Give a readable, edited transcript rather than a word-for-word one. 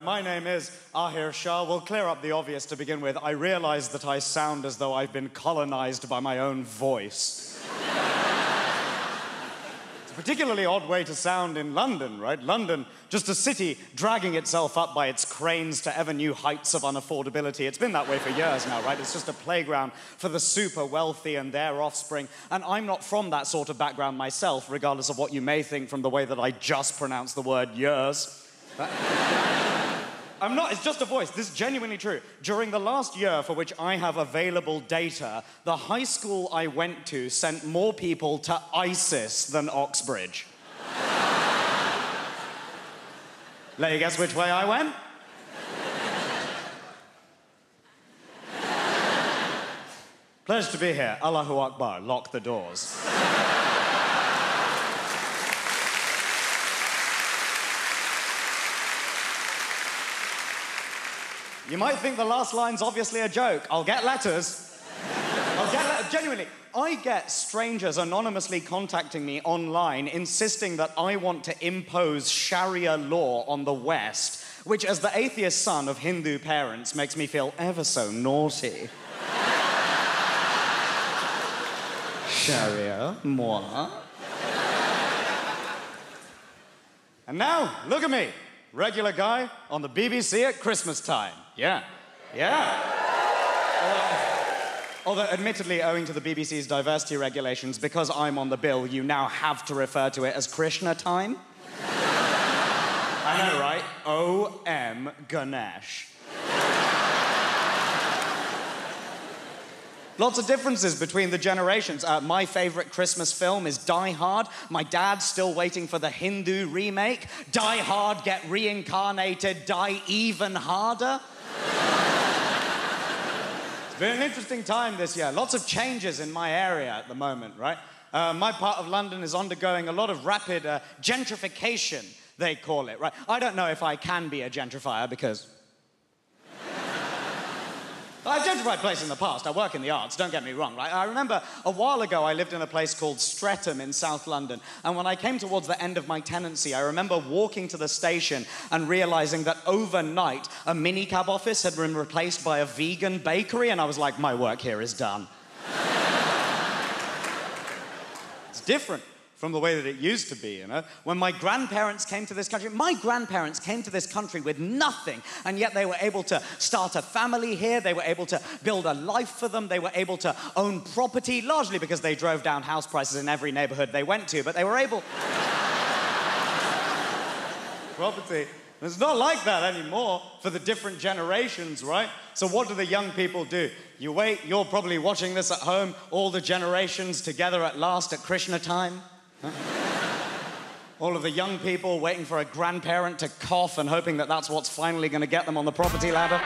My name is Ahir Shah. We'll clear up the obvious to begin with. I realize that I sound as though I've been colonized by my own voice. It's a particularly odd way to sound in London, right? London, just a city dragging itself up by its cranes to ever new heights of unaffordability. It's been that way for years now, right? It's just a playground for the super wealthy and their offspring. And I'm not from that sort of background myself, regardless of what you may think from the way that I just pronounced the word years. I'm not, it's just a voice. This is genuinely true. During the last year for which I have available data, the high school I went to sent more people to ISIS than Oxbridge. Let you guess which way I went? Pleasure to be here. Allahu Akbar. Lock the doors. You might think the last line's obviously a joke. I'll get letters. Genuinely, I get strangers anonymously contacting me online insisting that I want to impose Sharia law on the West, which, as the atheist son of Hindu parents, makes me feel ever so naughty. Sharia, moi. And now, look at me. Regular guy on the BBC at Christmas time. Yeah. Although, admittedly, owing to the BBC's diversity regulations, because I'm on the bill, you now have to refer to it as Krishna time. I know, right? O.M. Ganesh. Lots of differences between the generations. My favorite Christmas film is Die Hard. My dad's still waiting for the Hindu remake. Die Hard, get reincarnated, die even harder. It's been an interesting time this year. Lots of changes in my area at the moment, right? My part of London is undergoing a lot of rapid gentrification, they call it, right? I don't know if I can be a gentrifier because I've gentrified places in the past. I work in the arts, don't get me wrong, right? I remember a while ago I lived in a place called Streatham in South London, and when I came towards the end of my tenancy, I remember walking to the station and realizing that overnight a minicab office had been replaced by a vegan bakery, and I was like, my work here is done. It's different from the way that it used to be, you know? When my grandparents came to this country, with nothing, and yet they were able to start a family here, they were able to build a life for them, they were able to own property, largely because they drove down house prices in every neighborhood they went to, but they were able... Property. It's not like that anymore for the different generations, right? So what do the young people do? You wait, you're probably watching this at home, all the generations together at last at Krishna time. Huh? All of the young people waiting for a grandparent to cough and hoping that that's what's finally going to get them on the property ladder.